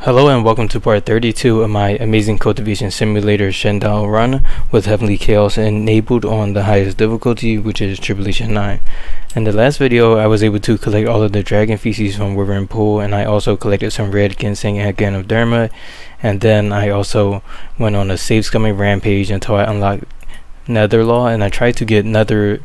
Hello and welcome to part 32 of my amazing cultivation simulator Shendao run with Heavenly Chaos enabled on the highest difficulty, which is Tribulation 9. In the last video I was able to collect all of the dragon feces from Wyvern Pool, and I also collected some red ginseng and Ganoderma, and then I also went on a Savescumming rampage until I unlocked Nether Law, and I tried to get Nether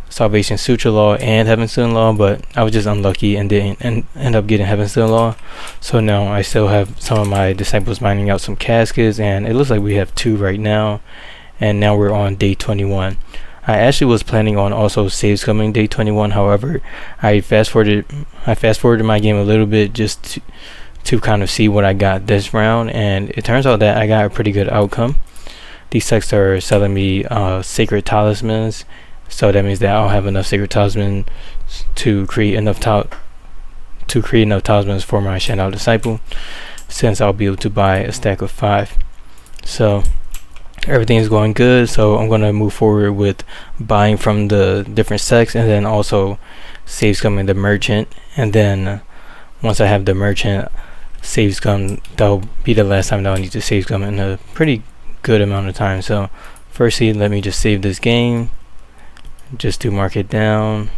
Salvation Sutra Law and Heavenstone Law, but I was just unlucky and didn't end up getting Heavenstone Law. So now I still have some of my disciples mining out some caskets, and it looks like we have 2 right now, and now we're on day 21. I actually was planning on also Savescumming day 21, however I fast forwarded my game a little bit just to kind of see what I got this round, and it turns out that I got a pretty good outcome. These sects are selling me sacred talismans, so that means that I'll have enough sacred talismans to create enough talismans for my Shendao disciple, since I'll be able to buy a stack of 5. So everything is going good, so I'm going to move forward with buying from the different sects, and then also Savescumming the merchant, and then once I have the merchant Savescum, that'll be the last time that I'll need to Savescum in a pretty good amount of time. So firstly, let me just save this game just to mark it down.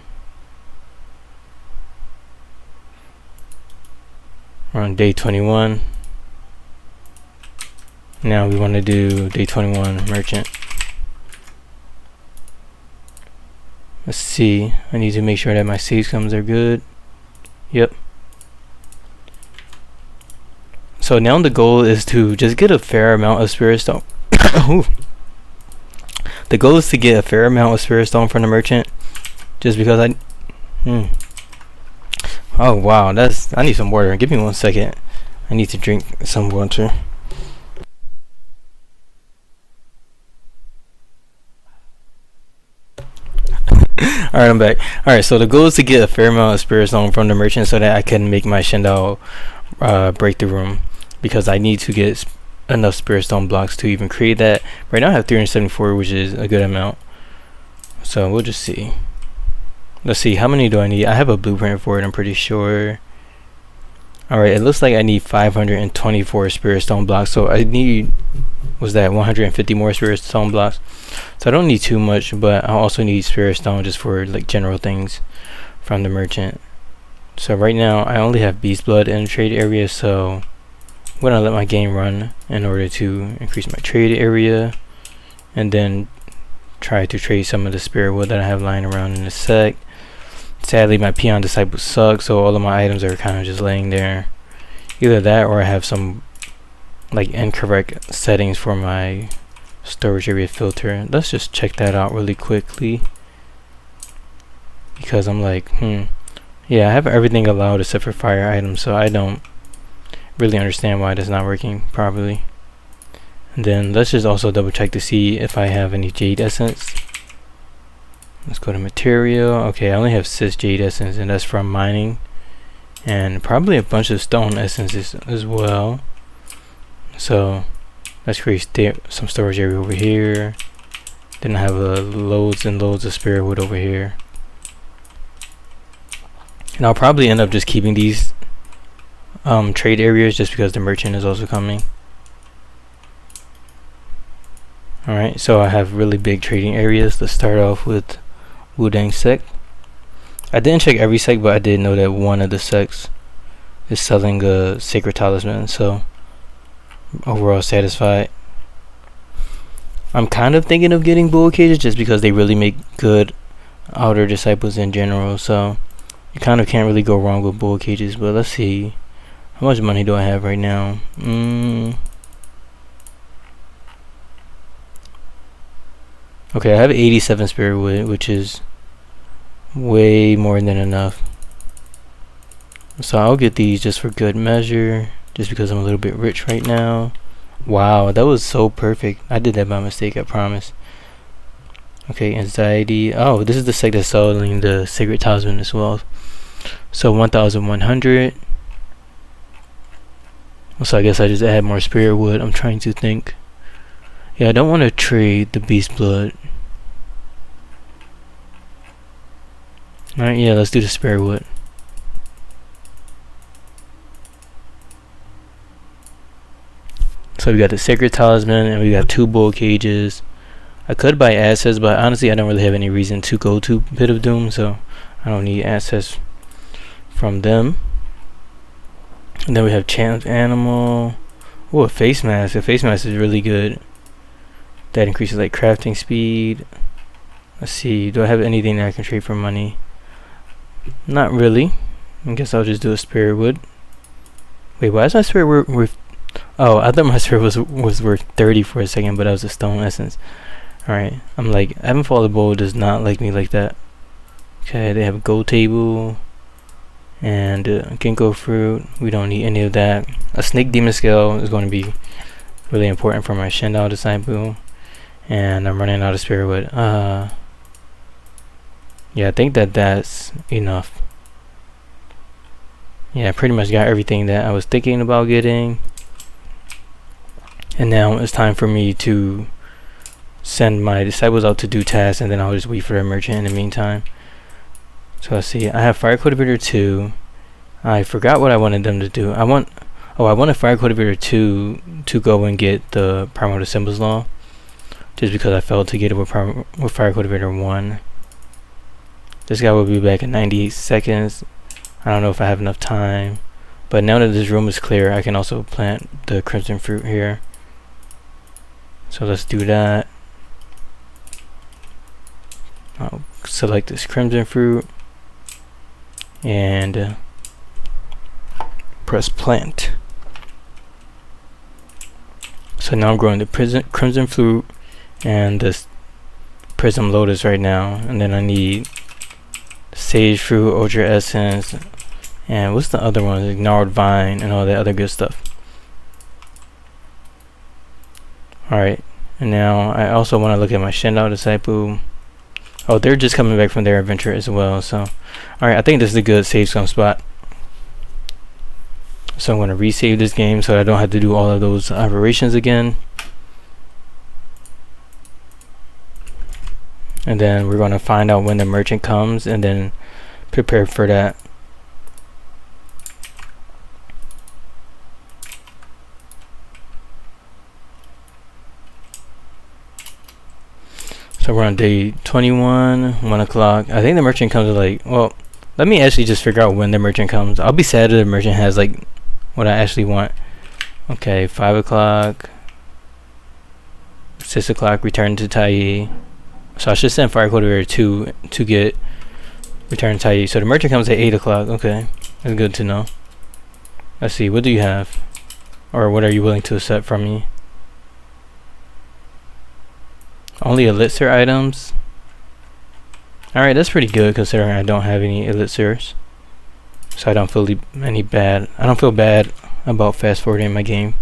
We're on day 21. Now we want to do day 21 merchant. Let's see, I need to make sure that my Savescums are good. Yep. So now the goal is to just get a fair amount of Spirit Stone. The goal is to get a fair amount of Spirit Stone from the merchant, just because oh wow, I need some water. Give me 1 second. I need to drink some water. Alright, I'm back. Alright, so the goal is to get a fair amount of Spirit Stone from the merchant so that I can make my Shendao breakthrough room, because I need to get enough Spirit Stone blocks to even create that. Right now I have 374, which is a good amount. So we'll just see. Let's see, how many do I need? I have a blueprint for it, I'm pretty sure. Alright, it looks like I need 524 Spirit Stone blocks. So I need, was that 150 more Spirit Stone blocks? So I don't need too much, but I also need Spirit Stone just for like general things from the merchant. So right now I only have Beast Blood in the trade area, so I'm gonna let my game run in order to increase my trade area, and then try to trade some of the spirit wood that I have lying around in the sect. Sadly, my peon disciples suck, so all of my items are kind of just laying there. Either that, or I have some like incorrect settings for my storage area filter. Let's just check that out really quickly, because I'm like, yeah, I have everything allowed except for fire items, so I don't really understand why that's not working properly. And then let's just also double check to see if I have any jade essence. Let's go to material. Okay, I only have 6 jade essence, and that's from mining, and probably a bunch of stone essences as well. So let's create some storage area over here. Then I have loads and loads of spirit wood over here, and I'll probably end up just keeping these trade areas just because the merchant is also coming. Alright, so I have really big trading areas. Let's start off with Wudang Sect. I didn't check every sect, but I did know that one of the sects is selling a sacred talisman, so overall satisfied. I'm kind of thinking of getting bull cages just because they really make good outer disciples in general, so you kind of can't really go wrong with bull cages. But let's see, how much money do I have right now? Okay, I have 87 spirit wood, which is way more than enough. So I'll get these just for good measure, just because I'm a little bit rich right now. Wow, that was so perfect. I did that by mistake, I promise. Okay, anxiety. Oh, this is the sect that's selling the sacred talisman as well. So 1,100. So I guess I just add more spirit wood. I'm trying to think. Yeah, I don't want to trade the beast blood. Alright, yeah, let's do the spirit wood. So we got the Sacred Talisman, and we got 2 bull cages. I could buy access, but honestly I don't really have any reason to go to Pit of Doom, so I don't need access from them. And then we have Champ Animal. Oh, a face mask. A face mask is really good. That increases like crafting speed. Let's see, do I have anything that I can trade for money? Not really. I guess I'll just do a spirit wood. Wait, why is my spirit worth? Oh, I thought my spirit was worth 30 for a second, but that was a stone essence. Alright, I'm like, Heavenfall Bowl does not like me like that. Okay, they have a gold table and ginkgo fruit. We don't need any of that. A snake demon scale is going to be really important for my Shendao disciple. And I'm running out of spirit wood. Yeah, I think that's enough. Yeah, I pretty much got everything that I was thinking about getting. And now it's time for me to send my disciples out to do tasks, and then I'll just wait for a merchant in the meantime. So let's see, I have Fire Cultivator 2. I forgot what I wanted them to do. I wanted Fire Cultivator 2 to go and get the Primordial Symbols Law, just because I failed to get it with Fire Cultivator 1. This guy will be back in 98 seconds. I don't know if I have enough time, but now that this room is clear, I can also plant the crimson fruit here. So let's do that. I'll select this crimson fruit and press plant. So now I'm growing the crimson fruit and this prism lotus right now, and then I need sage fruit, ultra essence, and what's the other one? Like gnarled vine and all that other good stuff. Alright, and now I also want to look at my Shendao disciple. Oh, they're just coming back from their adventure as well. So alright, I think this is a good save scum spot. So I'm going to resave this game so I don't have to do all of those operations again. And then we're going to find out when the merchant comes and then prepare for that. So we're on day 21, 1 o'clock. I think the merchant comes at like, well, let me actually just figure out when the merchant comes. I'll be sad if the merchant has like what I actually want. Okay, 5 o'clock, 6 o'clock, return to Taiyi. So I should send Fire Cultivator 2 to get return to Taiyi. So the merchant comes at 8 o'clock. Okay, that's good to know. Let's see, what do you have? Or what are you willing to accept from me? Only elixir items. Alright, that's pretty good considering I don't have any elixirs. So I don't feel bad about fast forwarding my game.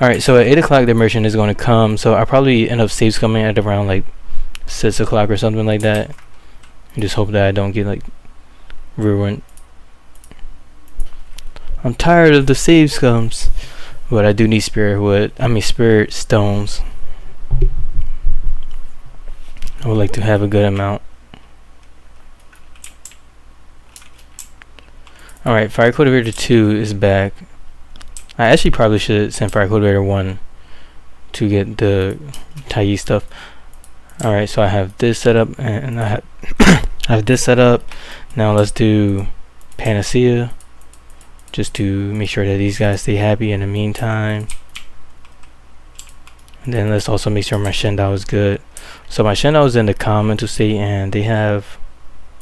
Alright, so at 8 o'clock the merchant is going to come. So I'll probably end up Savescumming at around like 6 o'clock or something like that. And just hope that I don't get like ruined. I'm tired of the Savescums, but I do need spirit stones. I would like to have a good amount. Alright, Fire Cultivator 2 is back. I actually probably should send Fire Cultivator 1 to get the Taiyi stuff. Alright, so I have this set up and I have this set up. Now let's do Panacea, just to make sure that these guys stay happy in the meantime. And then let's also make sure my Shendao is good. So my Shendao is in the calm mental state and they have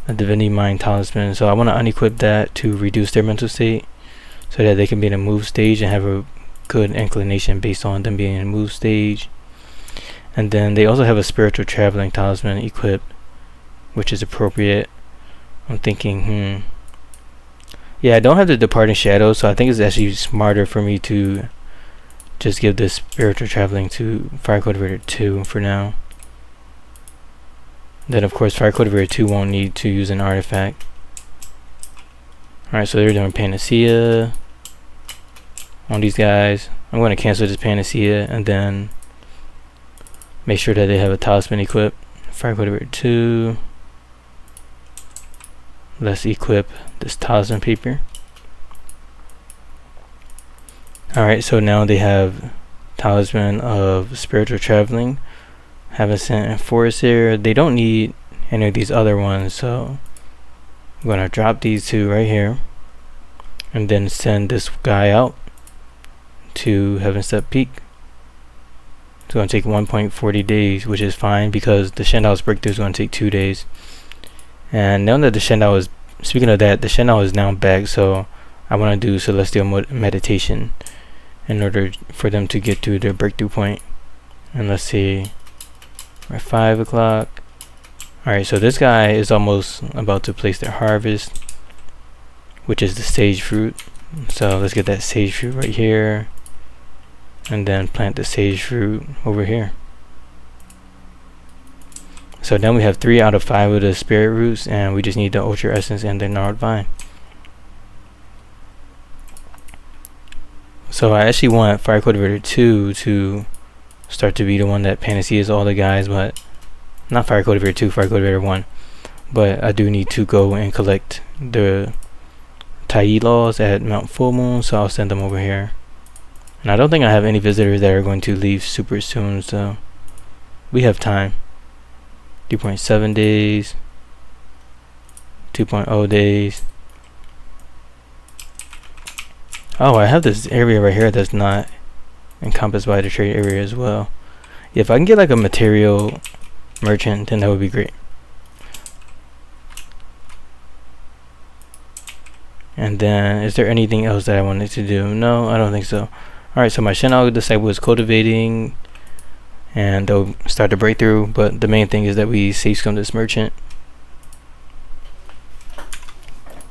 a Divinity Mind Talisman. So I want to unequip that to reduce their mental state so that they can be in a move stage and have a good inclination based on them being in a move stage. And then they also have a Spiritual Traveling Talisman equipped, which is appropriate. I'm thinking, yeah, I don't have the Departing Shadow, so I think it's actually smarter for me to just give this Spiritual Traveling to Fire Cultivator 2 for now. Then of course Fire Cultivator 2 won't need to use an artifact. Alright, so they're doing Panacea on these guys. I'm going to cancel this Panacea and then make sure that they have a talisman equipped. Fire Cultivator 2. Let's equip this talisman paper. Alright, so now they have Talisman of Spiritual Traveling. Haven't sent Enforcer. They don't need any of these other ones, so I'm gonna drop these two right here and then send this guy out to Heaven Step Peak. It's gonna take 1.40 days, which is fine because the Shendao's breakthrough is gonna take 2 days. And now that the Shendao is, speaking of that, the Shendao is now back, so I want to do Celestial Meditation in order for them to get to their breakthrough point. And let's see, we're at 5 o'clock. Alright, so this guy is almost about to place their harvest, which is the sage fruit. So let's get that sage fruit right here, and then plant the sage fruit over here. So then we have 3 out of 5 of the spirit roots, and we just need the ultra essence and the gnarled vine. So I actually want Fire Cultivator 2 to start to be the one that panaceas all the guys, but not Fire Cultivator 2, Fire Cultivator 1. But I do need to go and collect the Taiyi laws at Mount Full Moon, so I'll send them over here. And I don't think I have any visitors that are going to leave super soon, so we have time. 3.7 days, 2.0 days. Oh, I have this area right here that's not encompassed by the trade area as well. Yeah, if I can get like a material merchant, then that would be great. And then, is there anything else that I wanted to do? No, I don't think so. Alright, so my Shendao disciple is cultivating, and they'll start the breakthrough, but the main thing is that we Savescum this merchant.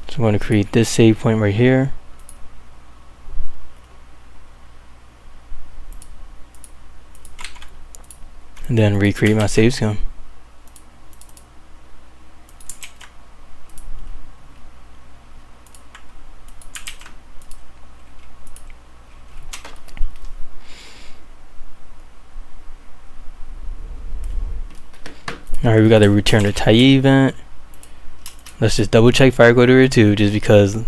So I'm going to create this save point right here. And then recreate my Savescum. Alright, we got to return to Taiyi event. Let's just double check Fire Cultivator 2 just because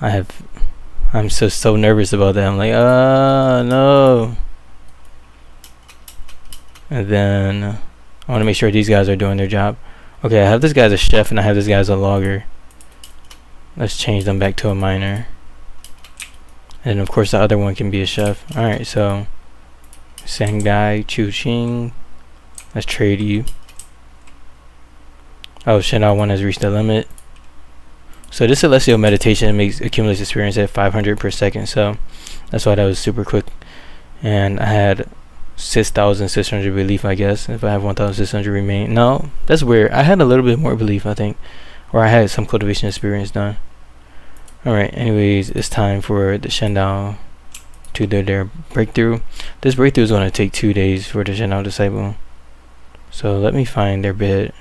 I'm so nervous about that. I'm like, no. And then I want to make sure these guys are doing their job. Okay, I have this guy as a chef and I have this guy as a logger. Let's change them back to a miner. And of course the other one can be a chef. Alright, so Shanghai, Chu Ching. Let's trade you. Oh, Shendao 1 has reached the limit. So this Celestial Meditation accumulates experience at 500 per second, so that's why that was super quick. And I had 6,600 belief, I guess, if I have 1,600 remain. No, that's weird. I had a little bit more belief, I think, or I had some cultivation experience done. Alright, anyways, it's time for the Shendao to do their breakthrough. This breakthrough is going to take 2 days for the Shendao disciple. So let me find their bed.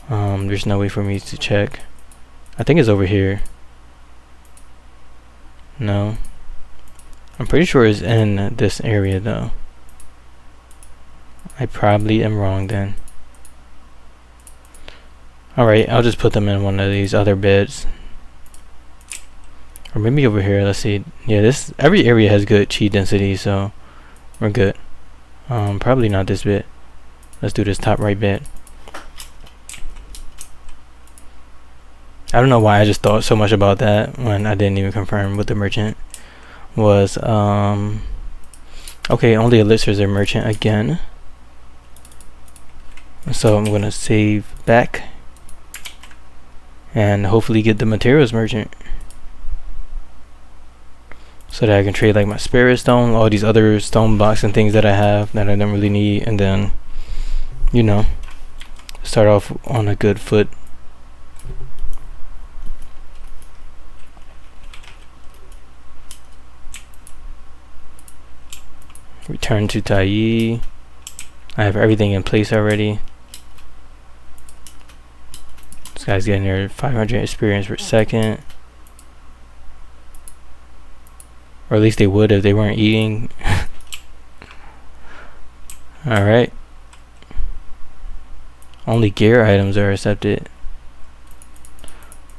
There's no way for me to check. I think it's over here. No, I'm pretty sure it's in this area though. I probably am wrong then. Alright, I'll just put them in one of these other beds. Or maybe over here, let's see. Yeah, every area has good chi density, so we're good. Probably not this bit. Let's do this top right bit. I don't know why I just thought so much about that when I didn't even confirm what the merchant was. Okay, only elixirs are merchant again. So I'm gonna save back and hopefully get the materials merchant so that I can trade like my spirit stone, all these other stone blocks and things that I have that I don't really need, and then, you know, start off on a good foot. Return to Taiyi. I have everything in place already. This guy's getting their 500 experience per second. Or at least they would if they weren't eating. Alright. Only gear items are accepted.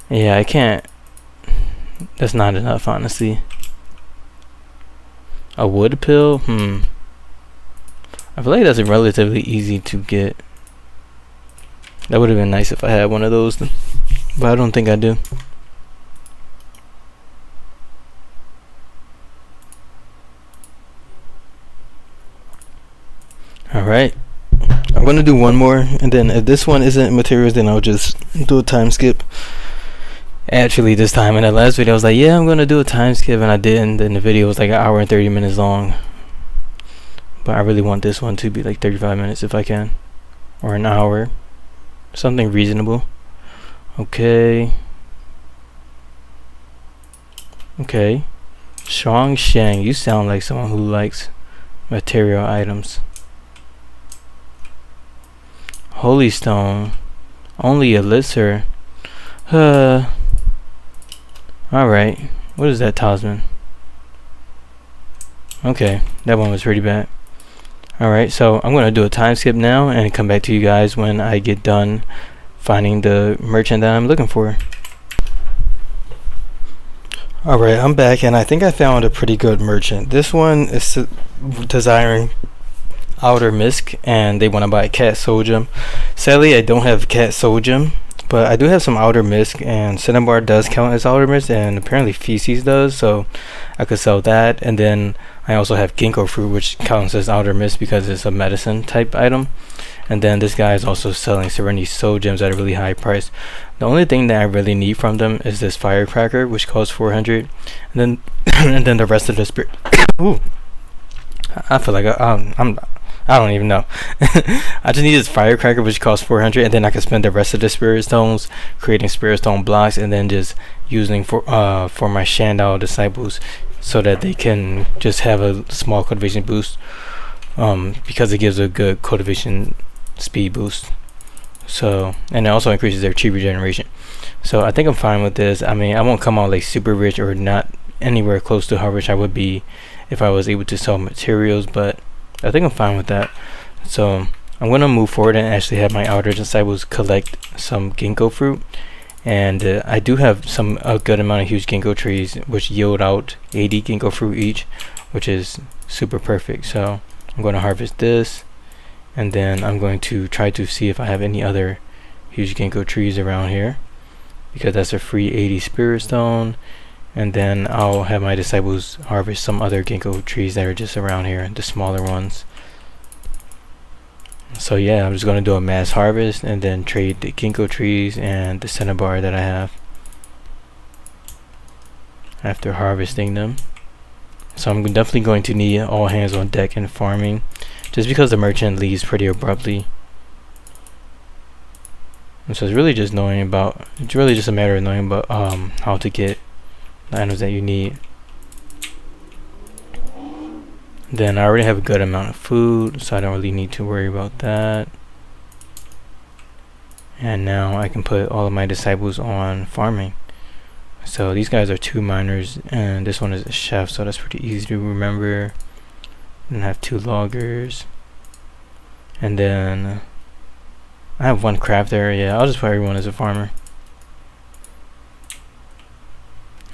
Yeah, I can't. That's not enough, honestly. A wood pill? I feel like that's relatively easy to get. That would have been nice if I had one of those, but I don't think I do. Alright, I'm gonna do one more, and then if this one isn't materials, then I'll just do a time skip. Actually, this time in the last video I was like, yeah, I'm gonna do a time skip, and I didn't. And the video was like 1 hour and 30 minutes long, but I really want this one to be like 35 minutes if I can, or an hour, something reasonable. Okay, Shuang Shang, you sound like someone who likes material items. Holy Stone, only elixir. Alright, what is that talisman? Okay, that one was pretty bad. Alright, so I'm gonna do a time skip now and come back to you guys when I get done finding the merchant that I'm looking for. Alright, I'm back, and I think I found a pretty good merchant. This one is desiring outer misc, and they want to buy cat soul gem. Sadly, I don't have cat soul gem, but I do have some outer misc, and cinnabar does count as outer misc, and apparently feces does, so I could sell that. And then I also have ginkgo fruit, which counts as outer misc because it's a medicine type item. And then this guy is also selling serenity soul gems at a really high price. The only thing that I really need from them is this firecracker, which costs 400, and then and then the rest of the spirit. Ooh, I feel like I don't even know. I just need this firecracker, which costs 400, and then I can spend the rest of the spirit stones creating spirit stone blocks, and then just using for my Shendao disciples so that they can just have a small cultivation boost, because it gives a good cultivation speed boost. So, and it also increases their chi regeneration. So I think I'm fine with this. I mean, I won't come out like super rich or not anywhere close to how rich I would be if I was able to sell materials, but I think I'm fine with that. So I'm going to move forward and actually have my outer disciples collect some ginkgo fruit. And I do have a good amount of huge ginkgo trees, which yield out 80 ginkgo fruit each, which is super perfect. So I'm going to harvest this, and then I'm going to try to see if I have any other huge ginkgo trees around here, because that's a free 80 spirit stone. And then I'll have my disciples harvest some other ginkgo trees that are just around here, the smaller ones. So yeah, I'm just going to do a mass harvest and then trade the ginkgo trees and the cinnabar that I have after harvesting them. So I'm definitely going to need all hands on deck in farming, just because the merchant leaves pretty abruptly. And so it's really just a matter of knowing about how to get the items that you need. Then I already have a good amount of food, so I don't really need to worry about that. And now I can put all of my disciples on farming. So these guys are 2 miners, and this one is a chef, so that's pretty easy to remember. And I have 2 loggers, and then I have 1 crafter. Yeah, I'll just put everyone as a farmer.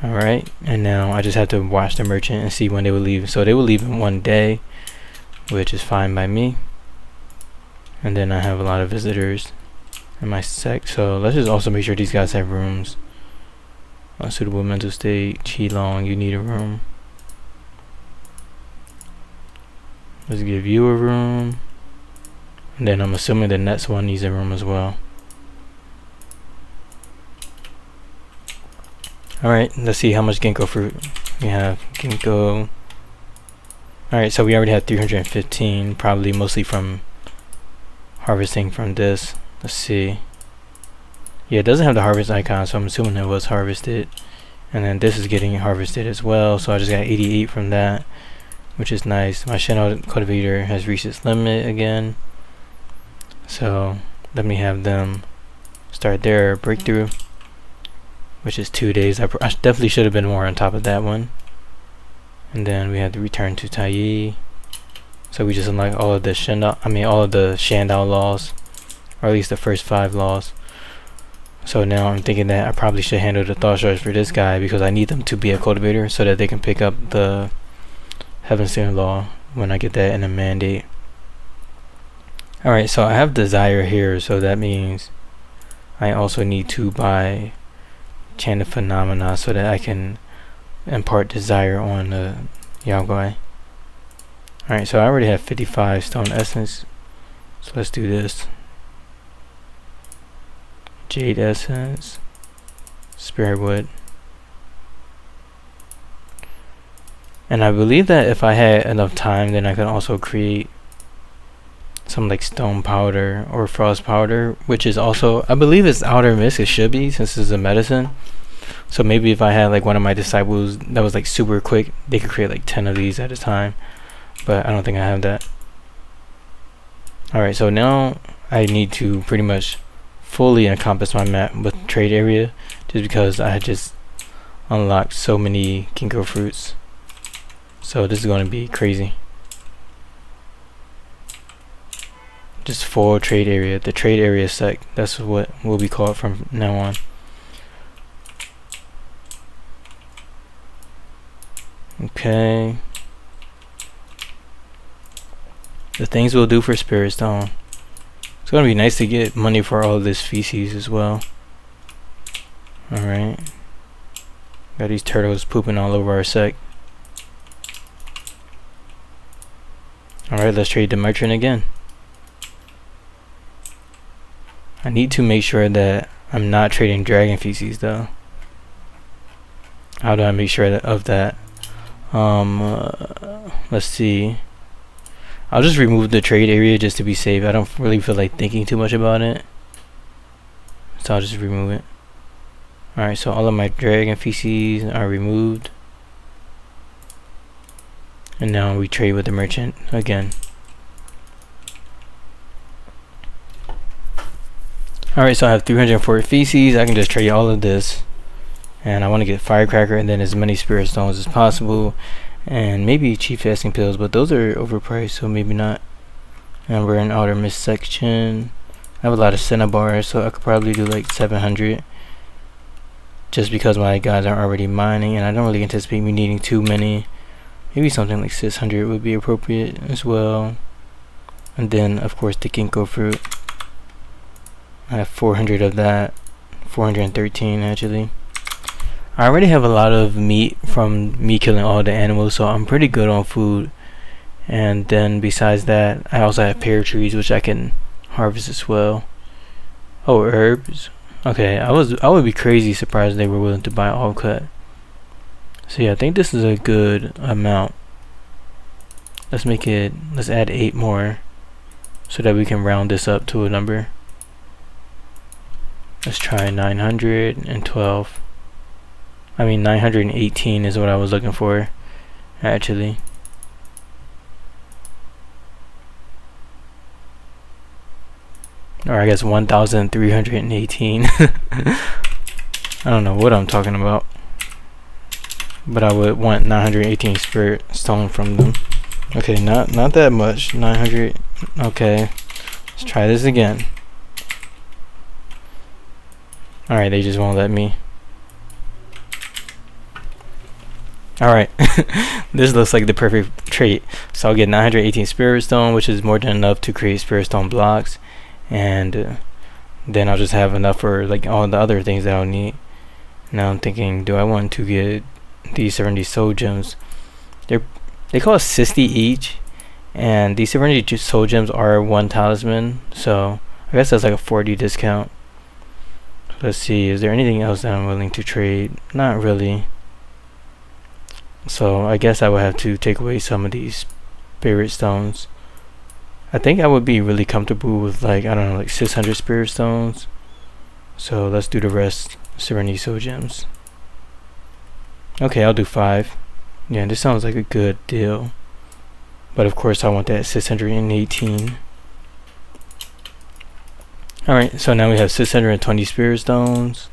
Alright, and now I just have to watch the merchant and see when they will leave. So they will leave in 1 day, which is fine by me. And then I have a lot of visitors in my sect, so let's just also make sure these guys have rooms. Unsuitable mental state, Qi Long, you need a room. Let's give you a room. And then I'm assuming the next one needs a room as well. Alright, let's see how much ginkgo fruit we have. Ginkgo. Alright, so we already have 315, probably mostly from harvesting from this. Let's see. Yeah, it doesn't have the harvest icon, so I'm assuming it was harvested. And then this is getting harvested as well, so I just got 88 from that, which is nice. My Shendao cultivator has reached its limit again. So let me have them start their breakthrough, which is 2 days. I definitely should have been more on top of that one. And then we had to return to Taiyi. So we just unlock all of the Shendao laws, or at least the first 5 laws. So now I'm thinking that I probably should handle the thought shards for this guy, because I need them to be a cultivator so that they can pick up the Heaven Sent Law when I get that in a mandate. Alright, so I have desire here, so that means I also need to buy Chant of Phenomena so that I can impart desire on the Yaogwai. Alright, so I already have 55 stone essence, so let's do this. Jade essence, spirit wood. And I believe that if I had enough time, then I could also create some like stone powder or frost powder, which is also, I believe it's outer misc, it should be, since it's a medicine. So maybe if I had like one of my disciples that was like super quick, they could create like 10 of these at a time, but I don't think I have that. Alright, so now I need to pretty much fully encompass my map with trade area, just because I had just unlocked so many ginkgo fruits. So this is going to be crazy. Just full trade area. The trade area sect. That's what will be called from now on. Okay. The things we'll do for Spirit Stone. It's going to be nice to get money for all of this feces as well. Alright. Got these turtles pooping all over our sect. Alright, let's trade the merchant again. I need to make sure that I'm not trading dragon feces though. How do I make sure of that? Let's see. I'll just remove the trade area just to be safe. I don't really feel like thinking too much about it, so I'll just remove it. Alright, so all of my dragon feces are removed. And now we trade with the merchant again. Alright, so I have 340 feces. I can just trade all of this. And I want to get firecracker and then as many spirit stones as possible. And maybe chief fasting pills, but those are overpriced, so maybe not. And we're in outer mist section. I have a lot of cinnabars, so I could probably do like 700. Just because my guys are already mining, and I don't really anticipate me needing too many. Maybe something like 600 would be appropriate as well. And then, of course, the ginkgo fruit. I have 400 of that. 413 actually. I already have a lot of meat from me killing all the animals, so I'm pretty good on food. And then besides that, I also have pear trees which I can harvest as well. Oh, herbs. Okay, I would be crazy surprised they were willing to buy all cut. So yeah, I think this is a good amount. Let's add 8 more so that we can round this up to a number. Let's try 912. I mean 918 is what I was looking for actually. Or I guess 1318. I don't know what I'm talking about. But I would want 918 spirit stone from them. Okay, not that much. 900. Okay, let's try this again. Alright, they just won't let me. Alright, this looks like the perfect trait. So I'll get 918 spirit stone, which is more than enough to create spirit stone blocks. And then I'll just have enough for like all the other things that I'll need. Now I'm thinking, do I want to get these 70 soul gems? They cost 60 each, and these 70 soul gems are 1 talisman, so I guess that's like a 40 discount. Let's see, is there anything else that I'm willing to trade? Not really. So I guess I would have to take away some of these spirit stones. I think I would be really comfortable with like, I don't know, like 600 spirit stones. So let's do the rest. Serenity soul gems. Okay, I'll do 5. Yeah, this sounds like a good deal. But of course I want that 618. Alright, so now we have 620 spirit stones,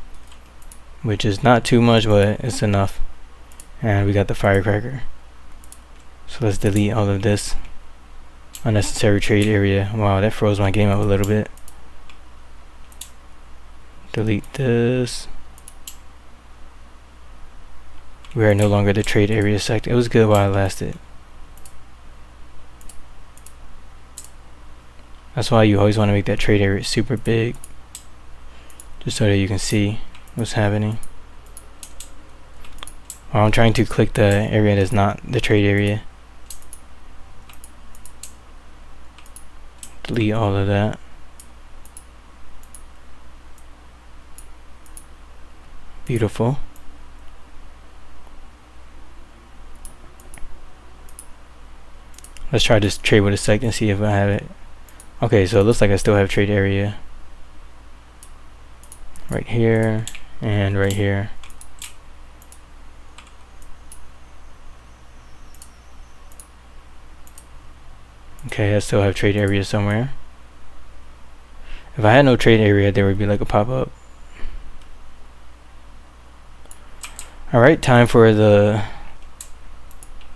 which is not too much, but it's enough. And we got the firecracker. So let's delete all of this unnecessary trade area. Wow, that froze my game up a little bit. Delete this. We are no longer the trade area sect. It was good while it lasted. That's why you always want to make that trade area super big, just so that you can see what's happening. While I'm trying to click the area that's not the trade area. Delete all of that. Beautiful. Let's try this trade with a sect and see if I have it. Okay, so it looks like I still have trade area right here and right here. Okay, I still have trade area somewhere. If I had no trade area, there would be like a pop-up. Alright, time for the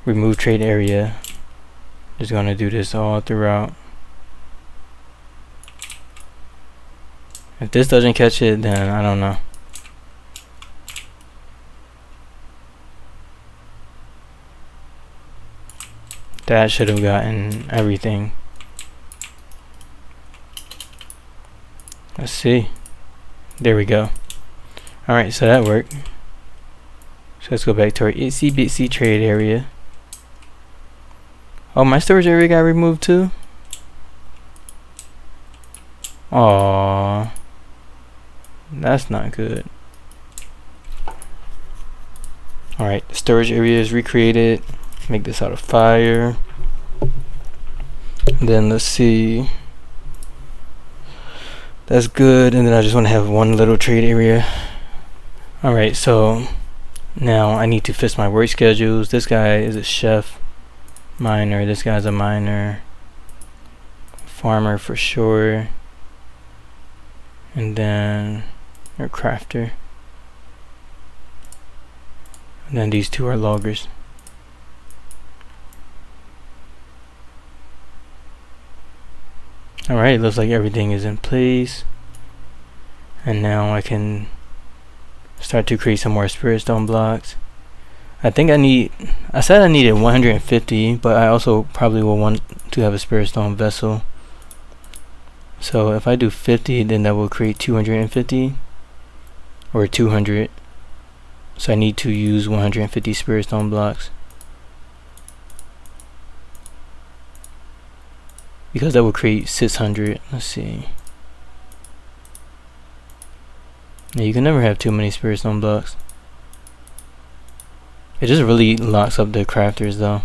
remove trade area. Just gonna do this all throughout. If this doesn't catch it, then I don't know. That should have gotten everything. Let's see. There we go. Alright, so that worked. So let's go back to our itsy bitsy trade area. Oh, my storage area got removed too? Aww. That's not good. Alright, the storage area is recreated. Make this out of fire. Then let's see. That's good. And then I just want to have one little trade area. Alright, so now I need to fix my work schedules. This guy is a chef, miner. This guy's a miner, farmer for sure, and then a crafter. And then these two are loggers. Alright, looks like everything is in place. And now I can start to create some more spirit stone blocks. I think I said I needed 150, but I also probably will want to have a spirit stone vessel. So if I do 50, then that will create 250 or 200. So I need to use 150 spirit stone blocks, because that will create 600. Let's see. Yeah, you can never have too many spirit stone blocks. It just really locks up the crafters though.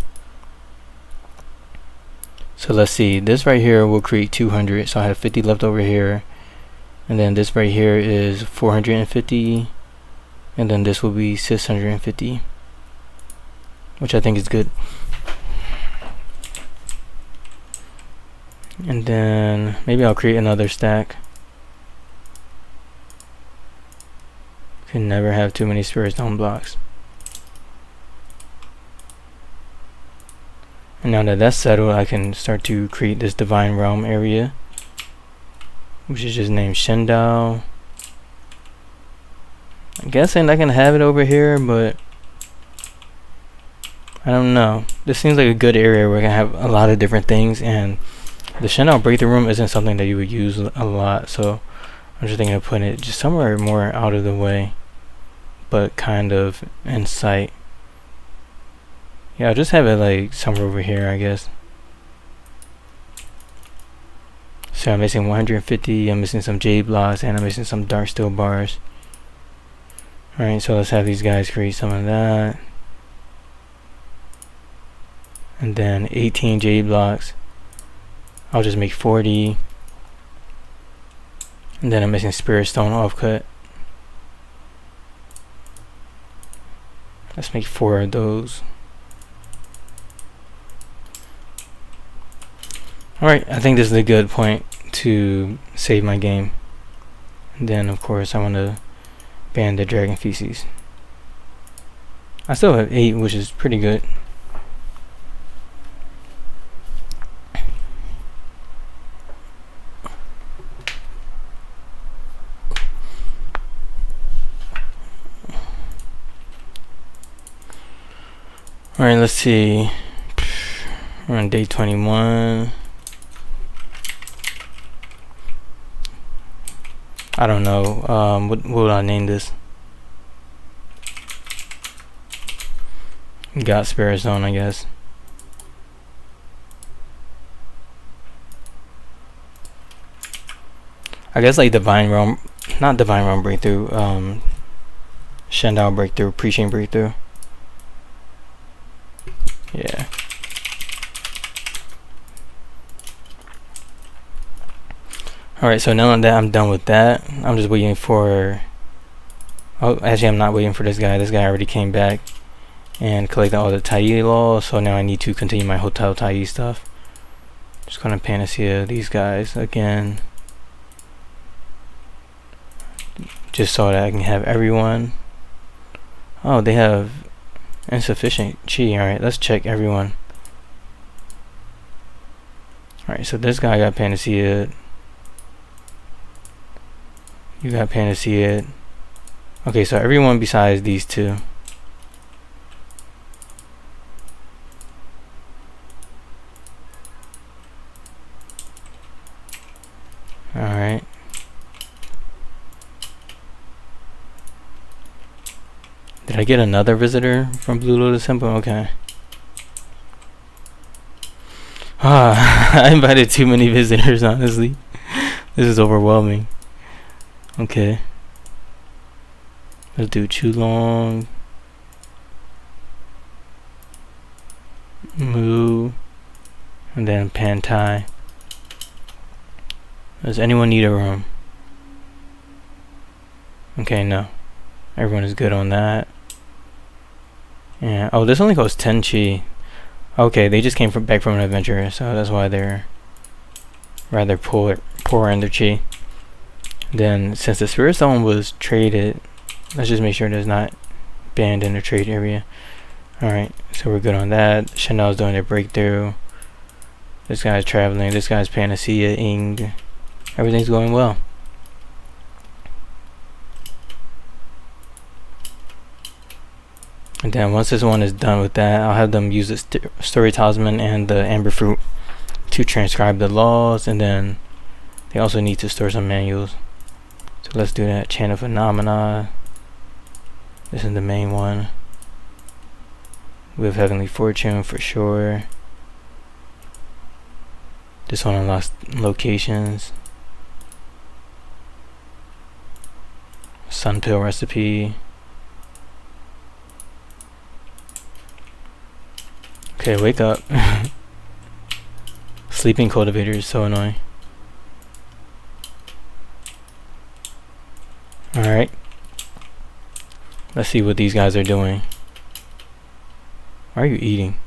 So let's see, this right here will create 200, so I have 50 left over here, and then this right here is 450, and then this will be 650, which I think is good. And then maybe I'll create another stack. Can never have too many spirit stone blocks. And now that that's settled, I can start to create this divine realm area, which is just named Shendao. I'm guessing I can have it over here, but I don't know. This seems like a good area where I can have a lot of different things, and the Shendao breakthrough room isn't something that you would use a lot, so I'm just thinking of putting it just somewhere more out of the way, but kind of in sight. Yeah, I'll just have it like somewhere over here, I guess. So I'm missing 150, I'm missing some jade blocks, and I'm missing some dark steel bars. Alright, so let's have these guys create some of that. And then 18 jade blocks. I'll just make 40. And then I'm missing spirit stone offcut. Let's make 4 of those. Alright, I think this is a good point to save my game. And then of course I want to ban the dragon feces. I still have 8, which is pretty good. Alright, let's see. We're on day 21. I don't know. What would I name this? Got Spirit Zone, I guess. I guess like Divine Realm, not Divine Realm Breakthrough, Shendao Breakthrough, Preaching Breakthrough. Yeah. Alright, so now that I'm done with that, I'm just waiting for... Oh, actually I'm not waiting for this guy. This guy already came back and collected all the Taiyi laws, so now I need to continue my Hotel Taiyi stuff. Just gonna panacea these guys again. Just so that I can have everyone. Oh, they have insufficient chi. Alright, let's check everyone. Alright, so this guy got panaceaed. You got panaceaed. Okay, so everyone besides these two. Alright. Did I get another visitor from Blue Lotus Temple? Okay. I invited too many visitors, honestly. This is overwhelming. Okay. Let's do Chulong. Moo. And then Pantai. Does anyone need a room? Okay, no. Everyone is good on that. Yeah. Oh, this only costs 10 chi. Okay, they just came back from an adventure, so that's why they're rather poor in their chi. Then, since the Spirit Stone was traded, let's just make sure it's not banned in the trade area. Alright, so we're good on that. Chanel's doing a breakthrough. This guy's traveling. This guy's panacea-ing. Everything's going well. And then once this one is done with that, I'll have them use the Story Talisman and the Amber Fruit to transcribe the laws, and then they also need to store some manuals. So let's do that. Chain of Phenomena. This is the main one. We have Heavenly Fortune for sure. This one unlocks locations. Sun Pill Recipe. Okay, wake up. Sleeping Cultivator is so annoying. Alright. Let's see what these guys are doing. Why are you eating?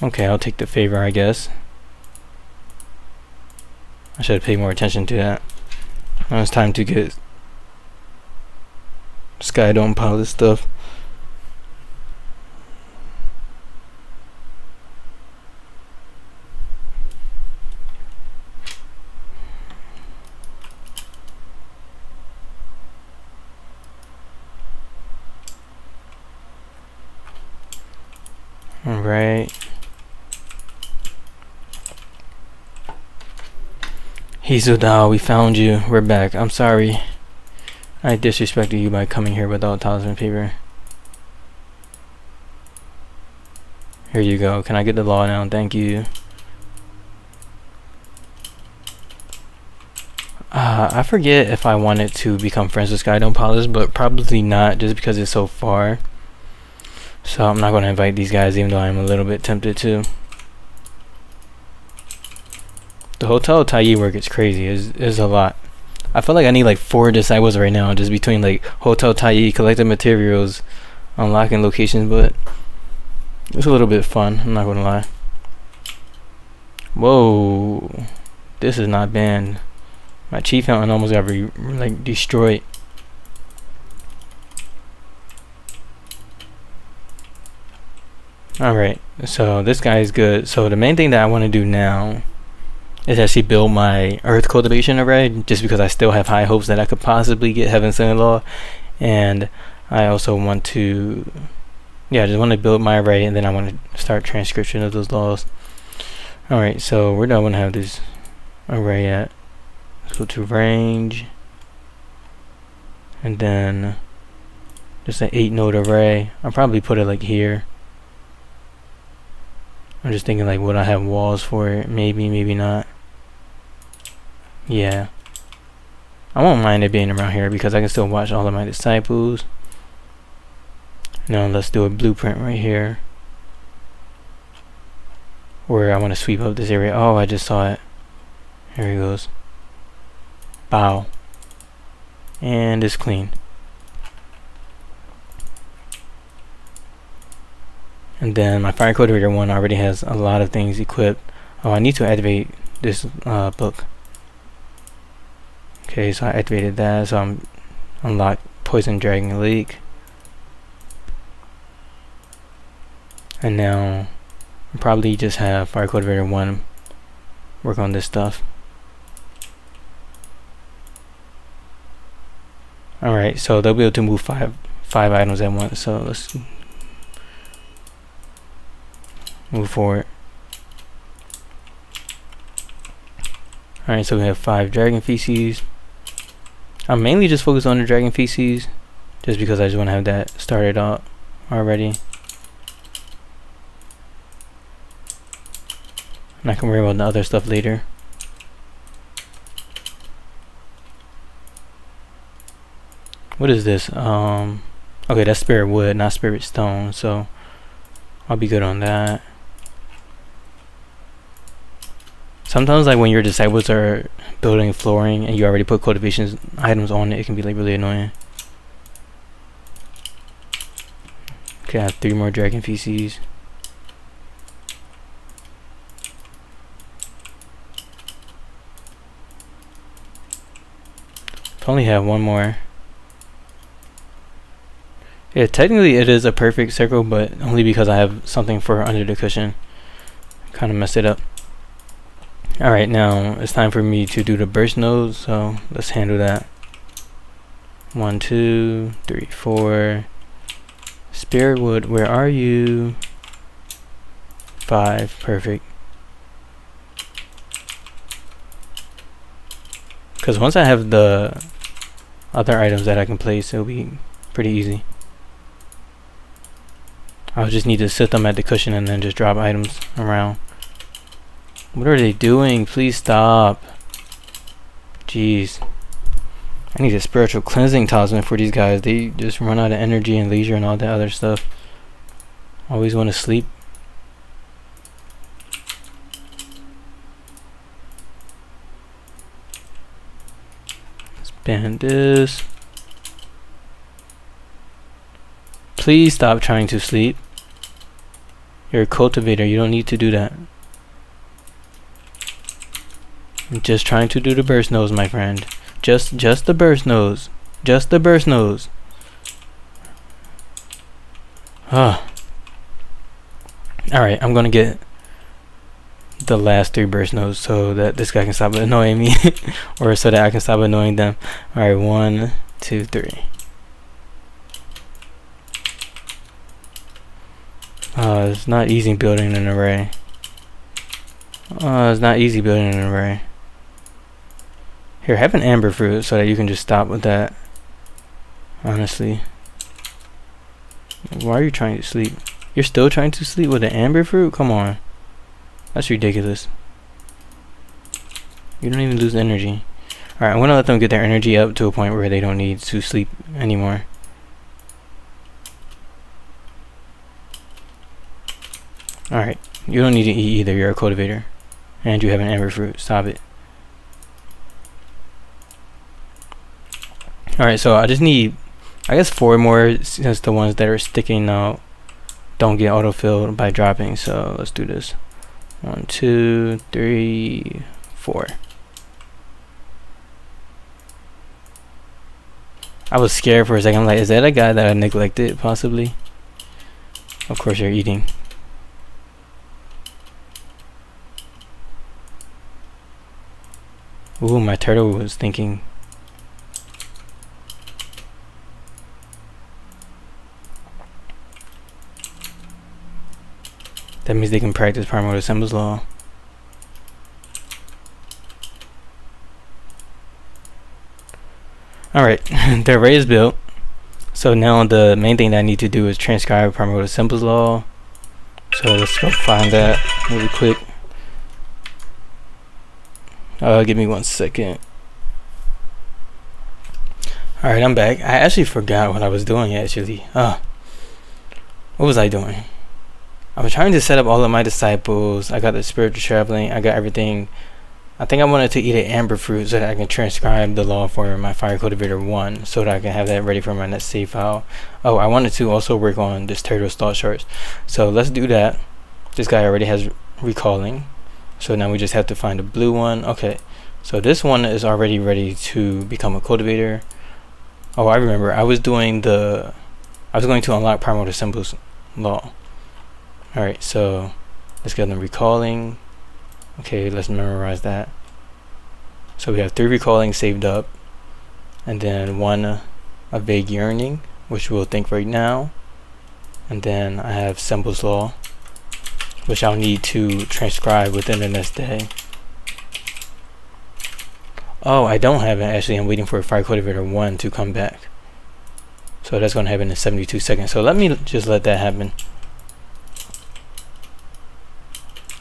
Okay, I'll take the favor, I guess. I should have paid more attention to that. Now it's time to get Skydome pilot stuff. Alright. Hizudao, we found you. We're back. I'm sorry. I disrespected you by coming here without talisman paper. Here you go. Can I get the law now? Thank you. I forget if I wanted to become friends with Skydome Palace, but probably not, just because it's so far. So I'm not going to invite these guys, even though I'm a little bit tempted to. The Hotel Taiyi work is crazy. Is a lot. I feel like I need like 4 disciples right now, just between like Hotel Taiyi, collecting materials, unlocking locations, but it's a little bit fun, I'm not going to lie. Whoa. This is not banned. My chi fountain almost got like destroyed. Alright, so this guy is good. So the main thing that I want to do now is actually build my earth cultivation array, just because I still have high hopes that I could possibly get Heaven's Son-in-Law. And I also want to, yeah, I just want to build my array, and then I want to start transcription of those laws. Alright, so where do I want to have this array at? go to range, and then just an 8 node array. I'll probably put it like here. I'm just thinking like, would I have walls for it? Maybe, maybe not. Yeah, I won't mind it being around here because I can still watch all of my disciples. Now let's do a blueprint right here where I want to sweep up this area. Oh, I just saw it. Here he goes. Bow. And it's clean. And then my fire cultivator 1 already has a lot of things equipped. Oh, I need to activate this book. Okay, so I activated that, so I'm unlocked Poison Dragon Lake. And now I'll probably just have fire cultivator 1 work on this stuff. Alright, so they'll be able to move five items at once, so let's move forward. Alright, so we have 5 dragon feces. I'm mainly just focused on the dragon feces just because I just want to have that started out already. And I can worry about the other stuff later. What is this? Okay, that's spirit wood, not spirit stone, so I'll be good on that. Sometimes like when your disciples are building flooring and you already put cultivation items on it, it can be like really annoying. Okay, I have 3 more dragon feces. If I only have 1 more. Yeah, technically it is a perfect circle, but only because I have something for under the cushion. Kind of messed it up. Alright, now it's time for me to do the burst nodes, so let's handle that. 1, 2, 3, 4. Spirit wood, where are you? 5, perfect. Because once I have the other items that I can place, it'll be pretty easy. I'll just need to sit them at the cushion and then just drop items around. What are they doing? Please stop. Jeez. I need a spiritual cleansing talisman for these guys. They just run out of energy and leisure and all that other stuff. Always want to sleep. Let's ban this. Please stop trying to sleep. You're a cultivator. You don't need to do that. I'm just trying to do the burst nose, my friend. Just the burst nose. Just the burst nose. Ah. Alright, I'm gonna get the last 3 burst nodes so that this guy can stop annoying me. Or so that I can stop annoying them. Alright, 1, 2, 3. It's not easy building an array. It's not easy building an array. Here, have an amber fruit so that you can just stop with that. Honestly. Why are you trying to sleep? You're still trying to sleep with an amber fruit? Come on. That's ridiculous. You don't even lose energy. Alright, I'm gonna let them get their energy up to a point where they don't need to sleep anymore. Alright, you don't need to eat either, you're a cultivator. And you have an amber fruit, stop it. Alright, so I just need, I guess 4 more, since the ones that are sticking out don't get autofilled by dropping, so let's do this. 1, 2, 3, 4. I was scared for a second, I'm like, is that a guy that I neglected, possibly? Of course you're eating. Ooh, my turtle was thinking. That means they can practice primordial symbols law. Alright, the array is built. So now the main thing that I need to do is transcribe primary with a symbols law. So let's go find that really quick. Give me 1 second. Alright, I'm back. I actually forgot what I was doing actually. What was I doing? I was trying to set up all of my disciples. I got the spiritual traveling. I got everything. I think I wanted to eat an amber fruit so that I can transcribe the law for my fire cultivator 1 so that I can have that ready for my next save file. Oh, I wanted to also work on this turtle stall shards. So let's do that. This guy already has recalling. So now we just have to find a blue one. Okay. So this one is already ready to become a cultivator. Oh, I remember. I was going to unlock primordial symbols law. Alright, so let's get them recalling. Okay, let's memorize that. So we have 3 recalling saved up, and then 1 a vague yearning, which we'll think right now, and then I have symbols law, which I'll need to transcribe within the next day. Oh, I don't have it actually. I'm waiting for fire cultivator 1 to come back, so that's going to happen in 72 seconds. So let me just let that happen.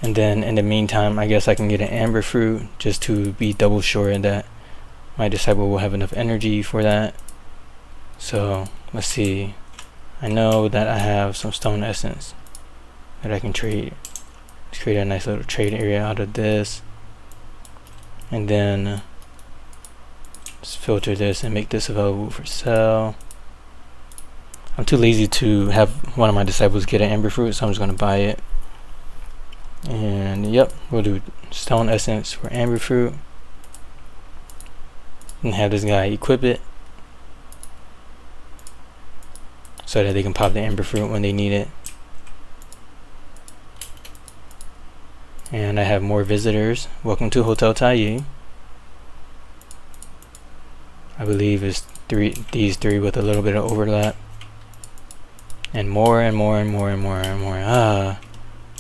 And then in the meantime, I guess I can get an amber fruit just to be double sure that my disciple will have enough energy for that. So let's see. I know that I have some stone essence that I can trade. Let's create a nice little trade area out of this. And then let's filter this and make this available for sale. I'm too lazy to have one of my disciples get an amber fruit, so I'm just going to buy it. And yep, we'll do stone essence for amber fruit and have this guy equip it so that they can pop the amber fruit when they need it. And I have more visitors. Welcome to Hotel Taiyi. I believe it's these three with a little bit of overlap, and more and more and more and more and more.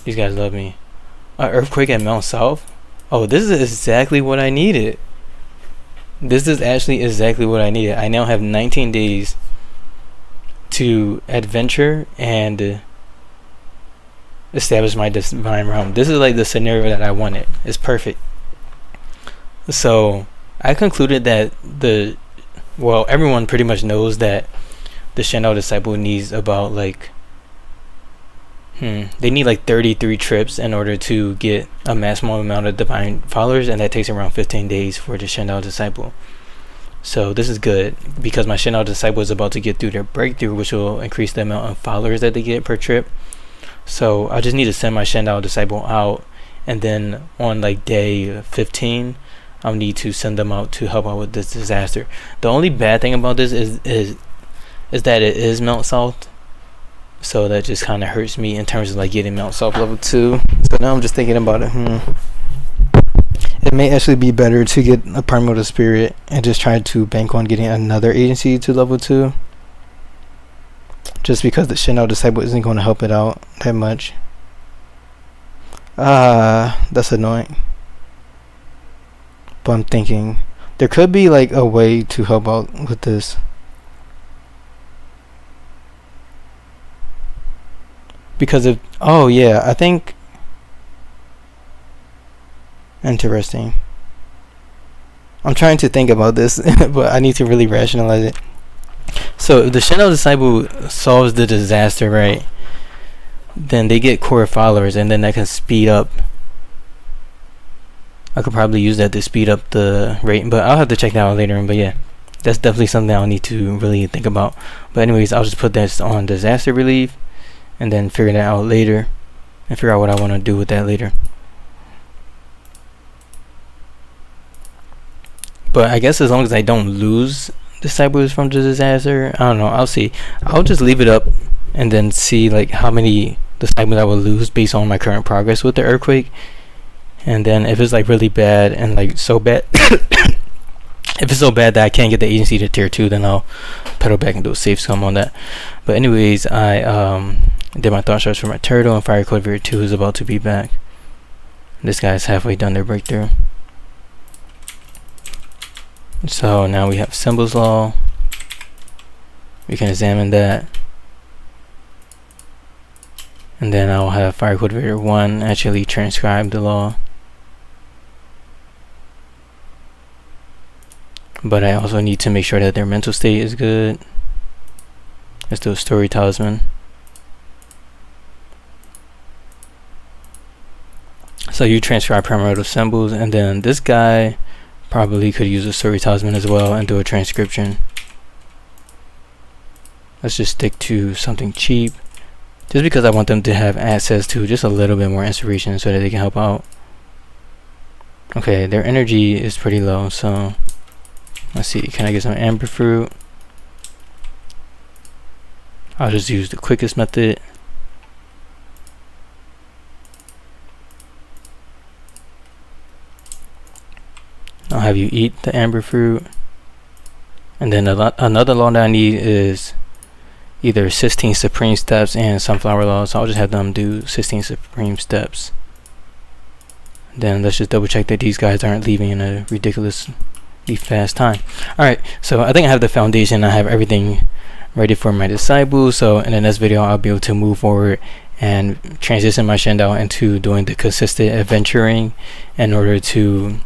These guys love me. Earthquake at Mount South. Oh, this is exactly what I needed. This is actually exactly what I needed. I now have 19 days to adventure and establish my divine realm. This is like the scenario that I wanted. It's perfect. So I concluded that everyone pretty much knows that the Shendao disciple needs about like they need like 33 trips in order to get a maximum amount of divine followers, and that takes around 15 days for the Shendao disciple. So this is good because my Shendao disciple is about to get through their breakthrough, which will increase the amount of followers that they get per trip. So I just need to send my Shendao disciple out, and then on like day 15 I'll need to send them out to help out with this disaster. The only bad thing about this is that it is Mount South. So that just kind of hurts me in terms of like getting Mount South level 2. So now I'm just thinking about it. It may actually be better to get a primordial spirit and just try to bank on getting another agency to level 2. Just because the Shendao disciple isn't going to help it out that much. That's annoying. But I'm thinking there could be like a way to help out with this. Because if I think interesting. I'm trying to think about this, but I need to really rationalize it. So if the Shendao disciple solves the disaster, right, then they get core followers, and then that can speed up. I could probably use that to speed up the rate, but I'll have to check that out later. But yeah, that's definitely something I'll need to really think about. But anyways, I'll just put this on disaster relief and then figure that out later and figure out what I want to do with that later. But I guess as long as I don't lose disciples from the disaster, I don't know, I'll see. I'll just leave it up and then see like how many disciples I will lose based on my current progress with the earthquake. And then if it's like really bad and like so bad if it's so bad that I can't get the agency to tier 2, then I'll pedal back and do a Savescumming on that. But anyways, I did my thought shards for my turtle, and fire cultivator 2 is about to be back. This guy's halfway done their breakthrough. So now we have symbols law. We can examine that. And then I'll have Fire Cultivator 1 actually transcribe the law. But I also need to make sure that their mental state is good. Let's do a story talisman. So you transcribe primordial symbols, and then this guy probably could use a story talisman as well and do a transcription. Let's just stick to something cheap, just because I want them to have access to just a little bit more inspiration so that they can help out. Okay, their energy is pretty low, so let's see, can I get some amber fruit? I'll just use the quickest method. I'll have you eat the amber fruit. And then another law that I need is either 16 supreme steps and sunflower laws. So I'll just have them do 16 supreme steps. Then let's just double check that these guys aren't leaving in a ridiculously fast time. Alright, so I think I have the foundation. I have everything ready for my disciples. So in the next video, I'll be able to move forward and transition my Shendao into doing the consistent adventuring in order to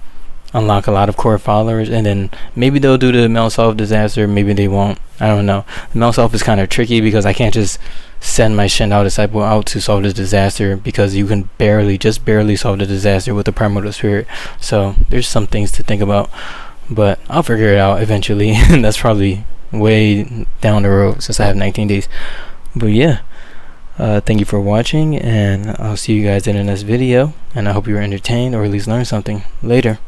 unlock a lot of core followers. And then maybe they'll do the Mel Solve disaster, maybe they won't. I don't know. The Mel Solve is kind of tricky because I can't just send my Shendao disciple out to solve this disaster, because you can just barely solve the disaster with the primordial spirit. So there's some things to think about, but I'll figure it out eventually. And that's probably way down the road since I have 19 days. But yeah, thank you for watching, and I'll see you guys in the next video, and I hope you were entertained or at least learned something. Later.